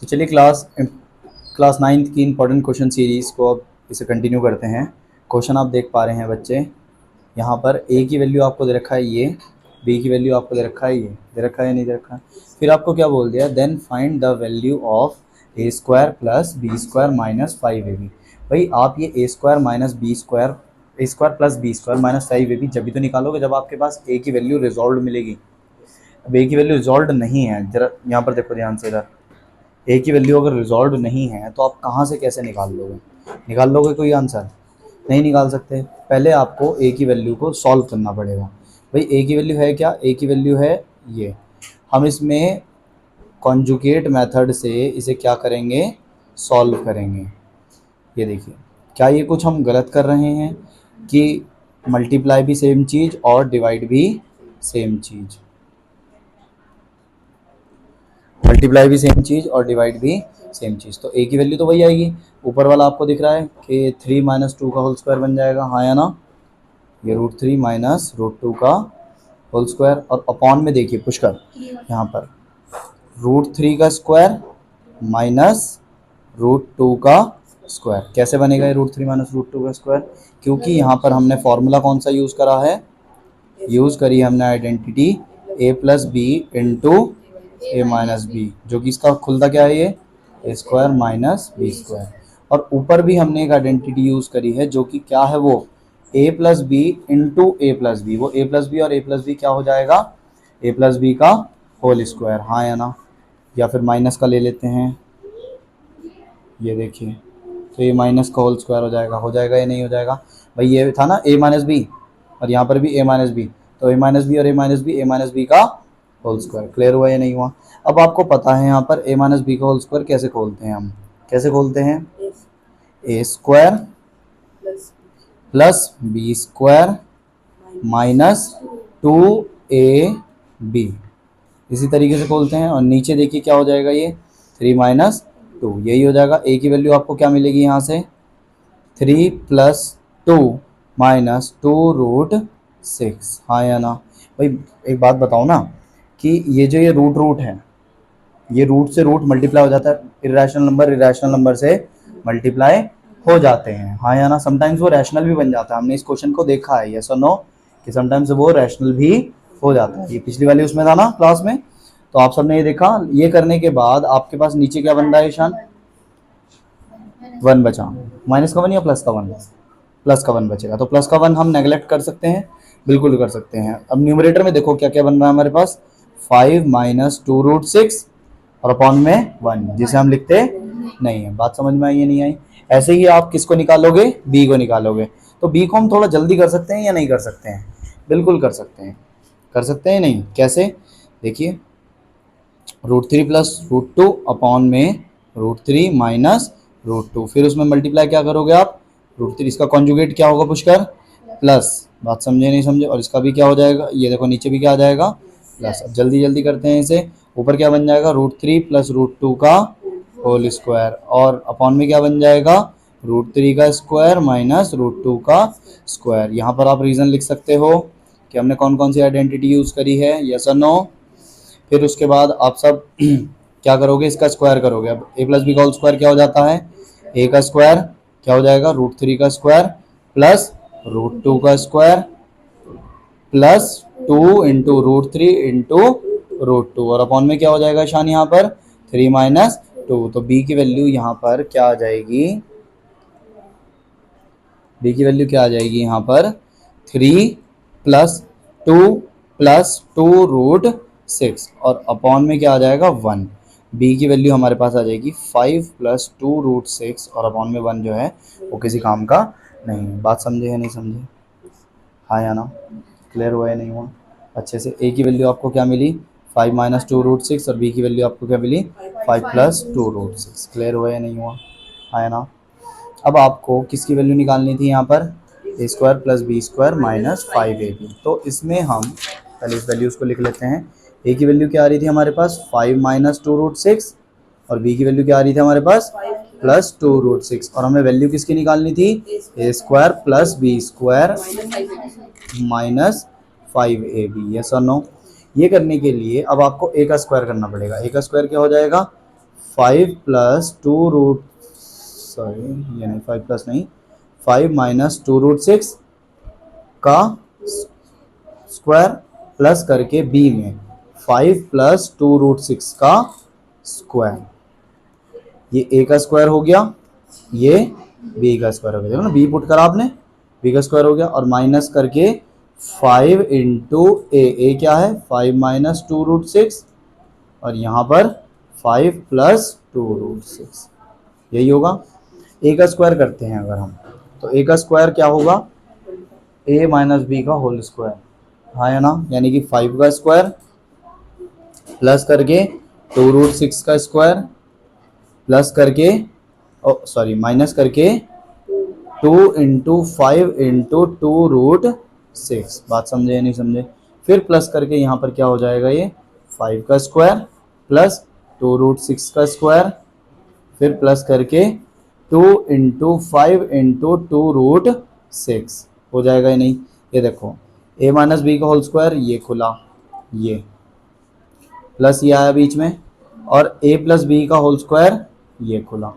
तो चलिए class 9th की इंपॉर्टेंट क्वेश्चन सीरीज़ को अब इसे कंटिन्यू करते हैं। क्वेश्चन आप देख पा रहे हैं बच्चे, यहाँ पर ए की वैल्यू आपको दे रखा है ये, बी की वैल्यू आपको दे रखा है ये, दे रखा है या नहीं दे रखा है। फिर आपको क्या बोल दिया, then find the value of a square plus b square minus 5ab। भाई आप ये ए square minus B square, a square plus b square minus 5ab जब भी तो निकालोगे जब आपके पास ए की वैल्यू रिजॉल्व मिलेगी। अब ए की वैल्यू रिजॉल्व नहीं है, जरा यहाँ पर देखो ध्यान से, इधर ए की वैल्यू अगर रिजॉल्व नहीं है तो आप कहाँ से कैसे निकाल लोगे, निकाल लोगे कोई आंसर नहीं निकाल सकते। पहले आपको ए की वैल्यू को सॉल्व करना पड़ेगा। भाई ए की वैल्यू है क्या, ए की वैल्यू है ये, हम इसमें कॉन्जुगेट मेथड से इसे क्या करेंगे, सॉल्व करेंगे। ये देखिए, क्या ये कुछ हम गलत कर रहे हैं कि मल्टीप्लाई भी सेम चीज़ और डिवाइड भी सेम चीज़, मल्टीप्लाई भी सेम चीज़ और डिवाइड भी सेम चीज़। तो ए की वैल्यू तो वही आएगी, ऊपर वाला आपको दिख रहा है कि 3 माइनस 2 का होल स्क्वायर बन जाएगा, हाँ या ना। ये √3 माइनस √2 का होल स्क्वायर, और अपॉन में देखिए पुष्कर यहाँ पर √3 का स्क्वायर माइनस √2 का स्क्वायर। कैसे बनेगा ये √3 माइनस √2 का स्क्वायर, क्योंकि यहाँ पर हमने फॉर्मूला कौन सा यूज़ करा है, यूज़ करी हमने identity a plus B into A minus B, जो कि इसका खुलता क्या है, ये ए स्क्वायर माइनस बी स्क्वायर। और ऊपर भी हमने एक आइडेंटिटी यूज़ करी है जो कि क्या है, वो a plus B into A plus B, वो a प्लस बी और a प्लस बी क्या हो जाएगा, a प्लस बी का होल स्क्वायर, हाँ या ना। या फिर माइनस का ले लेते हैं, ये देखिए, तो ये माइनस का होल स्क्वायर हो जाएगा या नहीं हो जाएगा। भाई ये था ना a माइनस बी, और यहाँ पर भी a माइनस बी, तो a माइनस बी और a माइनस बी का होल स्क्वायर। क्लियर हुआ या नहीं हुआ। अब आपको पता है यहाँ पर a माइनस बी का होल स्क्वायर कैसे खोलते हैं, हम कैसे खोलते हैं, a square plus b square minus 2ab, इसी तरीके से खोलते हैं। और नीचे देखिए क्या हो जाएगा, ये 3 माइनस 2, यही हो जाएगा। a की वैल्यू आपको क्या मिलेगी यहाँ से, 3 प्लस 2 माइनस 2√6, हाँ या ना। भाई एक बात बताओ ना, कि ये जो ये रूट है, ये रूट से रूट मल्टीप्लाई हो जाता है, इरेशनल नंबर से मल्टीप्लाई हो जाते हैं, हाँ या ना। समटाइम्स वो रैशनल भी बन जाता है, हमने इस क्वेश्चन को देखा है, यस और नो, कि समटाइम्स वो रैशनल भी हो जाता है। ये पिछली वाली उसमें था ना क्लास में, तो आप सबने ये देखा। ये करने के बाद आपके पास नीचे क्या बन रहा है ईशान, 1 बचा, माइनस का 1 या प्लस का 1, प्लस का 1 बचेगा। तो प्लस का 1 हम नेगलेक्ट कर सकते हैं, बिल्कुल कर सकते हैं। अब न्यूमरेटर में देखो क्या क्या बन रहा है हमारे पास, 5 माइनस 2√6 और अपॉन में 1, जिसे हम लिखते नहीं है। बात समझ में आई या नहीं आई। ऐसे ही आप किसको निकालोगे, बी को निकालोगे। तो बी को हम थोड़ा जल्दी कर सकते हैं या नहीं कर सकते हैं, बिल्कुल कर सकते हैं, कर सकते हैं नहीं, कैसे देखिए, √3 प्लस √2 अपॉन में √3 माइनस √2, फिर उसमें मल्टीप्लाई क्या करोगे आप, √3, इसका कॉन्जुगेट क्या होगा पुष्कर, प्लस। बात समझे नहीं समझे। और इसका भी क्या हो जाएगा, ये देखो नीचे भी क्या आ जाएगा, प्लस। अब जल्दी जल्दी करते हैं इसे, ऊपर क्या बन जाएगा, √3 प्लस √2 का होल स्क्वायर, और अपॉन में क्या बन जाएगा, √3 का स्क्वायर माइनस √2 का स्क्वायर। यहाँ पर आप रीज़न लिख सकते हो कि हमने कौन कौन सी आइडेंटिटी यूज़ करी है, यस और नो। फिर उसके बाद आप सब क्या करोगे, इसका स्क्वायर करोगे। अब a प्लस बी का होल स्क्वायर क्या हो जाता है, a का स्क्वायर क्या हो जाएगा, √3 का स्क्वायर प्लस √2 का स्क्वायर प्लस 2 इंटू √3 इंटू √2, और अपॉन में क्या हो जाएगा शान यहाँ पर, 3 माइनस 2। तो b की वैल्यू यहाँ पर क्या आ जाएगी, b की वैल्यू क्या आ जाएगी यहाँ पर, 3 प्लस 2 प्लस 2√6, और अपॉन में क्या आ जाएगा 1। b की वैल्यू हमारे पास आ जाएगी 5 प्लस 2√6, और अपॉन में 1 जो है वो किसी काम का नहीं है। बात समझे या नहीं समझे, हाँ या ना, क्लियर हुआ या नहीं हुआ अच्छे से। a की वैल्यू आपको क्या मिली, 5 माइनस 2√6, और b की वैल्यू आपको क्या मिली, 5 प्लस 2√6। क्लियर हुआ या नहीं हुआ, हाँ या ना। अब आपको किसकी वैल्यू निकालनी थी यहाँ पर, a square plus b square minus 5ab। तो इसमें हम पहले इस वैल्यूज़ को लिख लेते हैं। ए की वैल्यू क्या आ रही थी हमारे पास, 5 माइनस 2√6, और बी की वैल्यू क्या आ रही थी हमारे पास, प्लस 2√6, और हमें वैल्यू किसकी निकालनी थी, a square plus b square minus 5ab, yes और नो। ये करने के लिए अब आपको ए का स्क्वायर करना पड़ेगा। ए का स्क्वायर क्या हो जाएगा, 5 प्लस टू रूट, सॉरी ये नहीं, 5 प्लस नहीं, 5 माइनस टू रूट 6 का स्क्वायर प्लस करके बी में 5 प्लस टू रूट 6 का स्क्वायर, ये ए का स्क्वायर हो गया, ये बी का स्क्वायर हो गया, देखो ना बी पुट करा आपने, बी का स्क्वायर हो गया, और माइनस करके 5 इंटू ए क्या है 5 माइनस टू रूट 6, और यहाँ पर 5 प्लस टू रूट 6, यही होगा। ए का स्क्वायर करते हैं अगर हम, तो ए का स्क्वायर क्या होगा, ए माइनस बी का होल स्क्वायर, हाँ है ना, यानी कि 5 का स्क्वायर प्लस करके टू रूट 6 का स्क्वायर प्लस करके, सॉरी माइनस करके 2 इंटू 5 इंटू टू रूट 6, बात समझे या नहीं समझे, फिर प्लस करके यहाँ पर क्या हो जाएगा, ये 5 का स्क्वायर प्लस टू रूट 6 का स्क्वायर, फिर प्लस करके 2 इंटू 5 इंटू टू रूट 6 हो जाएगा या नहीं। ये देखो a माइनस बी का होल स्क्वायर, ये खुला, ये प्लस ये आया बीच में, और a प्लस बी का होल स्क्वायर ये खुला,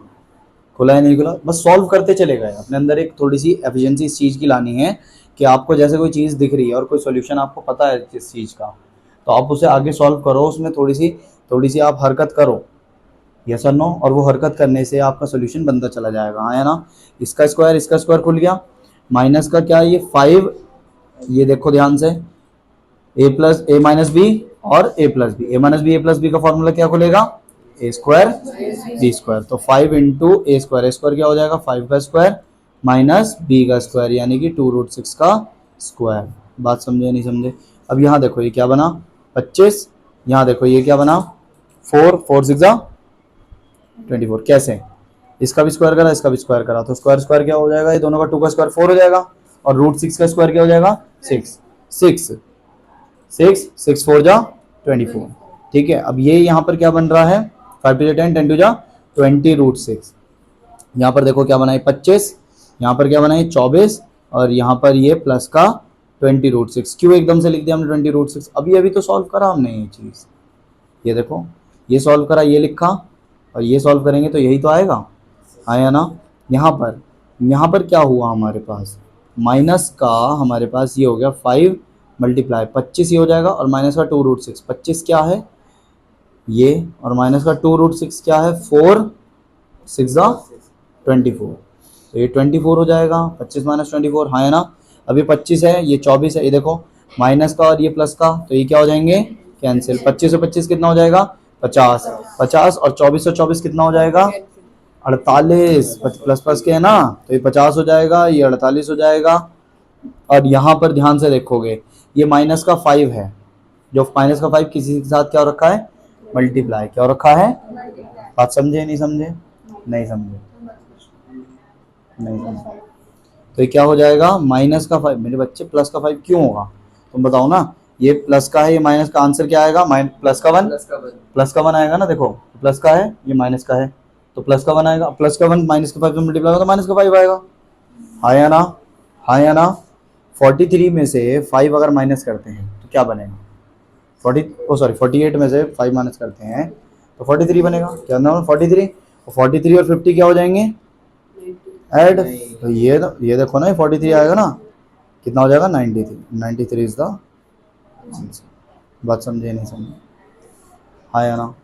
खुला है नहीं खुला, बस सॉल्व करते चले गए। अपने अंदर एक थोड़ी सी एफिशिएंसी इस चीज़ की लानी है कि आपको जैसे कोई चीज़ दिख रही है और कोई सॉल्यूशन आपको पता है इस चीज़ का, तो आप उसे आगे सॉल्व करो, उसमें थोड़ी सी आप हरकत करो, यस और नो, और वो हरकत करने से आपका सोल्यूशन बनता चला जाएगा, हाँ है ना। इसका स्क्वायर खुल गया, माइनस का क्या है ये 5, ये देखो ध्यान से, ए माइनस बी और ए प्लस बी का फॉर्मूला क्या खुलेगा, ए स्क्वायर बी स्क्वायर, तो 5 इंटू ए स्क्वायर क्या हो जाएगा 5 का स्क्वायर माइनस बी का स्क्वायर, यानी कि टू रूट 6 का स्क्वायर, बात समझे नहीं समझे। अब यहाँ देखो ये क्या बना 25, यहाँ देखो ये क्या बना 4 6 24, कैसे, इसका भी स्क्वायर करा इसका भी स्क्वायर करा, तो स्क्वायर क्या हो जाएगा, ये दोनों का 2 का स्क्वायर 4 हो जाएगा, और रूट 6 का स्क्वायर क्या हो जाएगा 6 6 4 जा 24, ठीक है। अब ये यहाँ पर क्या बन रहा है 5 टू 10 10 टू जा 20 रूट 6, यहाँ पर देखो क्या बना है 25, यहाँ पर क्या बना है 24, और यहाँ पर ये प्लस का 20 रूट 6, क्यों एकदम से लिख दिया हमने 20 रूट 6, अभी तो सॉल्व करा हमने ये चीज़, ये देखो ये सॉल्व करा, ये लिखा, और ये सॉल्व करेंगे तो यही तो आएगा, आया ना। यहाँ पर क्या हुआ हमारे पास, माइनस का हमारे पास ये हो गया 5 मल्टीप्लाई 25 ये हो जाएगा, और माइनस का 2 रूट 6, 25 क्या है ये, और माइनस का 2 रूट 6 क्या है 4 6 24, तो ये 24 हो जाएगा, 25 माइनस 24, हाँ है ना। अब ये 25 है ये 24 है, ये देखो माइनस का और ये प्लस का, तो ये क्या हो जाएंगे कैंसिल, 25 से 25 कितना हो जाएगा 50, 50 और 24 से 24 कितना हो जाएगा 48, प्लस प्लस के है ना, तो ये 50 हो जाएगा, ये 48 हो जाएगा, और यहाँ पर ध्यान से देखोगे ये माइनस का 5 है, जो माइनस का 5 किसी के साथ क्या हो रखा है मल्टीप्लाई, क्या हो रखा है, बात समझे नहीं समझे, नहीं समझे नहीं समझे, तो ये क्या हो जाएगा माइनस का 5, मेरे बच्चे प्लस का 5 क्यों होगा तुम बताओ ना, ये प्लस का है ये माइनस का, आंसर क्या आएगा प्लस का 1 आएगा ना, देखो प्लस का है ये माइनस का है, तो प्लस का 1 आएगा, प्लस का 1 माइनस का 5 से मल्टीप्लाई होगा तो माइनस का 5 आएगा, हाँ या ना, हाँ या ना। 43 में से 5 अगर माइनस करते हैं तो क्या बनेगा 48 में से 5 माइनस करते हैं तो 43 बनेगा, क्या नाम 43, 43 और 50 क्या हो जाएंगे ऐड, तो ये देखो ना ये 43 आएगा ना, कितना हो जाएगा 93 इज द, बात समझे नहीं समझे, हाँ या ना।